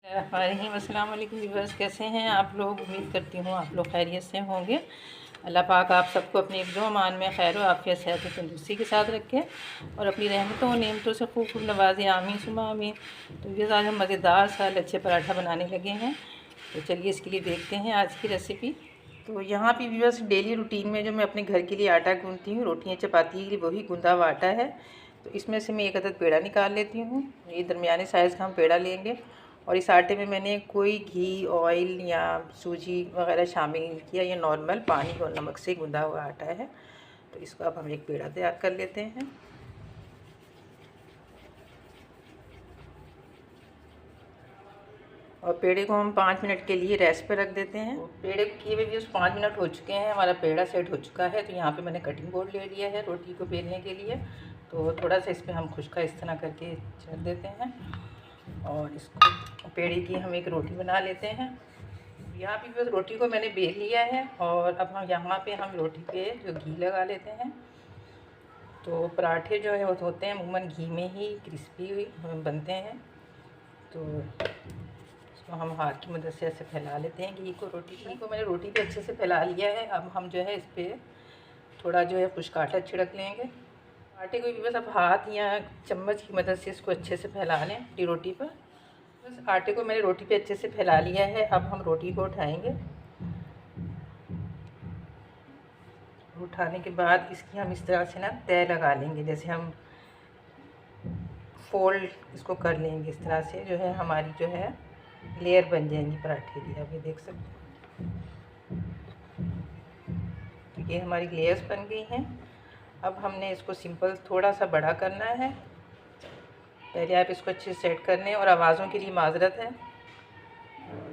अस्सलाम वालेकुम व्यूअर्स, कैसे हैं आप लोग। उम्मीद करती हूँ आप लोग खैरियत से होंगे। अल्लाह पाक आप सबको अपनी हिफ्ज़ो अमान में खैर आफ़ियत सेहत तंदुरुस्ती के साथ रखे और अपनी रहमतों और नेमतों से खूब खूब नवाज़े। आमीन सुमा आमीन। तो ये आज हम मज़ेदार सा लच्छे पराठा बनाने लगे हैं। तो चलिए इसके लिए देखते हैं आज की रेसिपी। तो यहाँ पे व्यूअर्स डेली रूटीन में जो मैं अपने घर के लिए आटा गूँथती हूँ, रोटियाँ चपाती के लिए, वही गूँधा हुआ आटा है। तो इसमें से मैं एक अदद पेड़ा निकाल लेती हूँ। ये दरमियाने साइज़ का हम पेड़ा लेंगे और इस आटे में मैंने कोई घी, ऑयल या सूजी वगैरह शामिल नहीं किया। ये नॉर्मल पानी और नमक से गूँधा हुआ आटा है। तो इसको अब हम एक पेड़ा तैयार कर लेते हैं। और पेड़े को हम 5 मिनट के लिए रेस्ट पर रख देते हैं। पेड़े को किए हुए भी उस 5 मिनट हो चुके हैं, हमारा पेड़ा सेट हो चुका है। तो यहाँ पे मैंने कटिंग बोर्ड ले लिया है रोटी को बेलने के लिए। तो थोड़ा सा इस पर हम खुश्का इस तरह करके रख देते हैं और इसको पेड़े की हम एक रोटी बना लेते हैं। यहाँ पे बस रोटी को मैंने बेल लिया है और अब हम यहाँ पे हम रोटी पे जो घी लगा लेते हैं। तो पराठे जो है वो होते हैं अमूमन घी में ही क्रिस्पी बनते हैं। तो इसको हम हाथ की मदद से ऐसे फैला लेते हैं घी को मैंने रोटी पे अच्छे से फैला लिया है। अब हम जो है इस पर थोड़ा जो है खुश्क आटा छिड़क लेंगे। आटे को भी बस अब हाथ या चम्मच की मदद से इसको अच्छे से फैला लें रोटी पर। बस आटे को मैंने रोटी पे अच्छे से फैला लिया है। अब हम रोटी को उठाएंगे। उठाने के बाद इसकी हम इस तरह से ना तय लगा लेंगे, जैसे हम फोल्ड इसको कर लेंगे। इस तरह से जो है हमारी जो है लेयर बन जाएंगी पराठे की। आप ये देख सकते हैं, तो ये हमारी लेयर्स बन गई हैं। अब हमने इसको सिंपल थोड़ा सा बड़ा करना है। पहले आप इसको अच्छे से सेट कर लें और आवाज़ों के लिए माजरत है,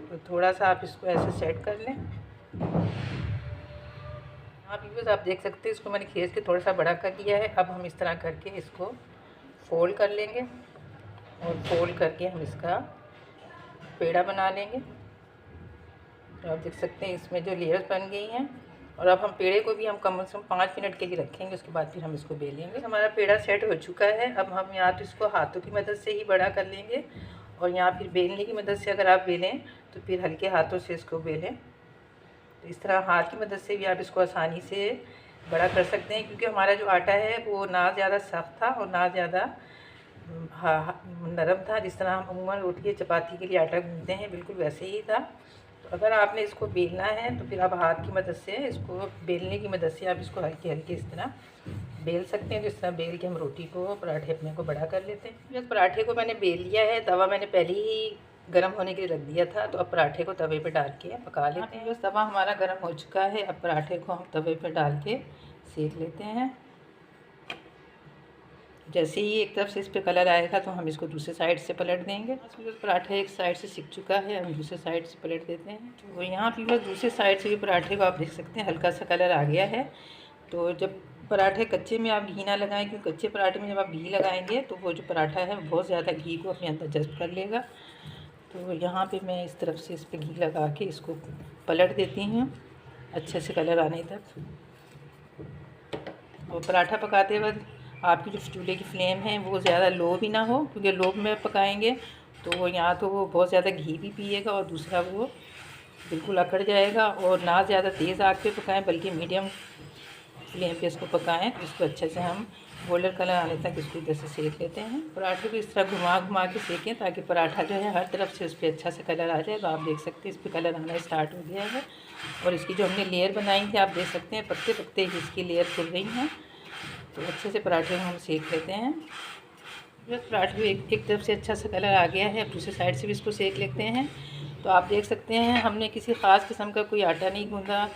तो थोड़ा सा आप इसको ऐसे सेट कर लें। आप देख सकते हैं इसको मैंने खींच के थोड़ा सा बड़ा कर लिया है। अब हम इस तरह करके इसको फोल्ड कर लेंगे और फोल्ड करके हम इसका पेड़ा बना लेंगे। तो आप देख सकते हैं इसमें जो लेयर्स बन गई हैं। और अब हम पेड़े को भी हम कम से कम 5 मिनट के लिए रखेंगे, उसके बाद फिर हम इसको बेलेंगे। हमारा पेड़ा सेट हो चुका है। अब हम या तो इसको हाथों की मदद से ही बड़ा कर लेंगे और या फिर बेलने की मदद से अगर आप बेलें तो फिर हल्के हाथों से इसको बेलें। तो इस तरह हाथ की मदद से भी आप इसको आसानी से बड़ा कर सकते हैं, क्योंकि हमारा जो आटा है वो ना ज़्यादा सख्त था और ना ज़्यादा नरम था। जिस तरह हम अमूमन रोटी या चपाती के लिए आटा गूँथते हैं बिल्कुल वैसे ही था। तो अगर आपने इसको बेलना है तो फिर आप हाथ की मदद से इसको बेलने की मदद से आप इसको हल्के हल्के इस तरह बेल सकते हैं। तो इस तरह बेल के हम रोटी को पराठे अपने को बड़ा कर लेते हैं। बस पराठे को मैंने बेल लिया है। तवा मैंने पहले ही गर्म होने के लिए रख दिया था। तो अब पराठे को तवे पे डाल के पका लेते हैं। बस तवा हमारा गर्म हो चुका है। अब पराठे को हम तवे पे डाल के सेक लेते हैं। जैसे ही एक तरफ से इस पर कलर आएगा तो हम इसको दूसरे साइड से पलट देंगे। बस पराठा एक साइड से सिक चुका है, हम दूसरे साइड से पलट देते हैं। तो यहाँ पे बस दूसरे साइड से भी पराठे को आप देख सकते हैं हल्का सा कलर आ गया है। तो जब पराठे कच्चे में आप घी ना लगाएं, क्योंकि कच्चे पराठे में जब आप घी लगाएंगे तो वो जो पराठा है बहुत ज़्यादा घी को अपने अंदर जज्ब कर लेगा। तो यहाँ पे मैं इस तरफ से इस पर घी लगा के इसको पलट देती हूँ अच्छे से कलर आने तक। और पराठा पकाते वक्त आपकी जो चूल्हे की फ्लेम है वो ज़्यादा लो भी ना हो, क्योंकि लो में पकाएंगे तो वो या तो वो बहुत ज़्यादा घी भी पिएगा और दूसरा वो बिल्कुल अकड़ जाएगा। और ना ज़्यादा तेज़ आग पे पकाएं बल्कि मीडियम फ्लेम पे इसको पकाएं। तो इसको अच्छे से हम गोल्डन कलर आने तक इसको इधर से सेक लेते हैं। पराठे को इस तरह घुमा घुमा के सेकें ताकि पराठा जो है हर तरफ से उस पर अच्छा से कलर आ जाए। तो आप देख सकते हैं इस पर कलर आना स्टार्ट हो गया है। और इसकी जो हमने लेयर बनाई थी आप देख सकते हैं पत्ते पत्ते इसकी लेयर खुल रही हैं। तो अच्छे से पराठे को हम सेक लेते हैं। बस पराठे को एक तरफ से अच्छा सा कलर आ गया है। अब दूसरी साइड से भी इसको सेक लेते हैं। तो आप देख सकते हैं हमने किसी ख़ास किस्म का कोई आटा नहीं गूँधा,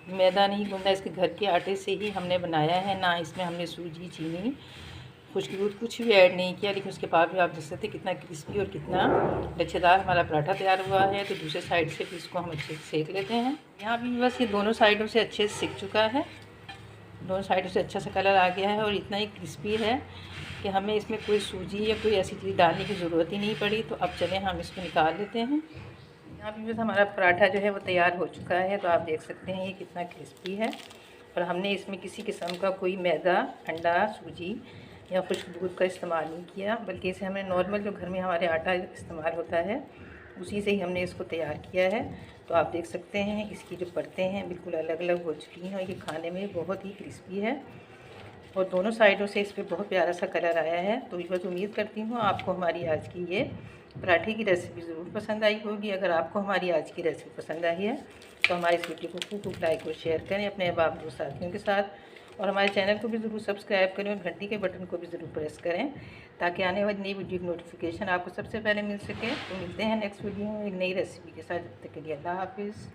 मैदा नहीं गूँधा, इसके घर के आटे से ही हमने बनाया है। ना इसमें हमने सूजी, चीनी, खुशकी दूध कुछ भी ऐड नहीं किया। लेकिन उसके बाद भी आप देख सकते हैं कितना क्रिस्पी और कितना लच्छेदार हमारा पराठा तैयार हुआ है। तो दूसरे साइड से भी इसको हम अच्छे से सेक लेते हैं। यहाँ भी बस ये दोनों साइडों से अच्छे से सिक चुका है, दोनों साइडों से अच्छा सा कलर आ गया है और इतना ही क्रिस्पी है कि हमें इसमें कोई सूजी या कोई ऐसी चीज़ डालने की ज़रूरत ही नहीं पड़ी। तो अब चलें हम इसको निकाल लेते हैं। यहाँ भी बस हमारा पराठा जो है वो तैयार हो चुका है। तो आप देख सकते हैं ये कितना क्रिस्पी है और हमने इसमें किसी किस्म का कोई मैदा, अंडा, सूजी या खुश्क दूध का इस्तेमाल नहीं किया, बल्कि इसे हमने नॉर्मल जो घर में हमारे आटा इस्तेमाल होता है उसी से ही हमने इसको तैयार किया है। तो आप देख सकते हैं इसकी जो परतें हैं बिल्कुल अलग अलग हो चुकी हैं और ये खाने में बहुत ही क्रिस्पी है और दोनों साइडों से इस पर बहुत प्यारा सा कलर आया है। तो बस उम्मीद करती हूँ आपको हमारी आज की ये पराठे की रेसिपी ज़रूर पसंद आई होगी। अगर आपको हमारी आज की रेसिपी पसंद आई है तो हमारे इस वीडियो को खूब लाइक और शेयर करें अपने अहबाब दोस्त साथियों के साथ और हमारे चैनल को भी ज़रूर सब्सक्राइब करें और घंटी के बटन को भी ज़रूर प्रेस करें ताकि आने वाली नई वीडियो की नोटिफिकेशन आपको सबसे पहले मिल सके। तो मिलते हैं नेक्स्ट वीडियो में एक नई रेसिपी के साथ। जब तक के लिए अल्लाह हाफिज़।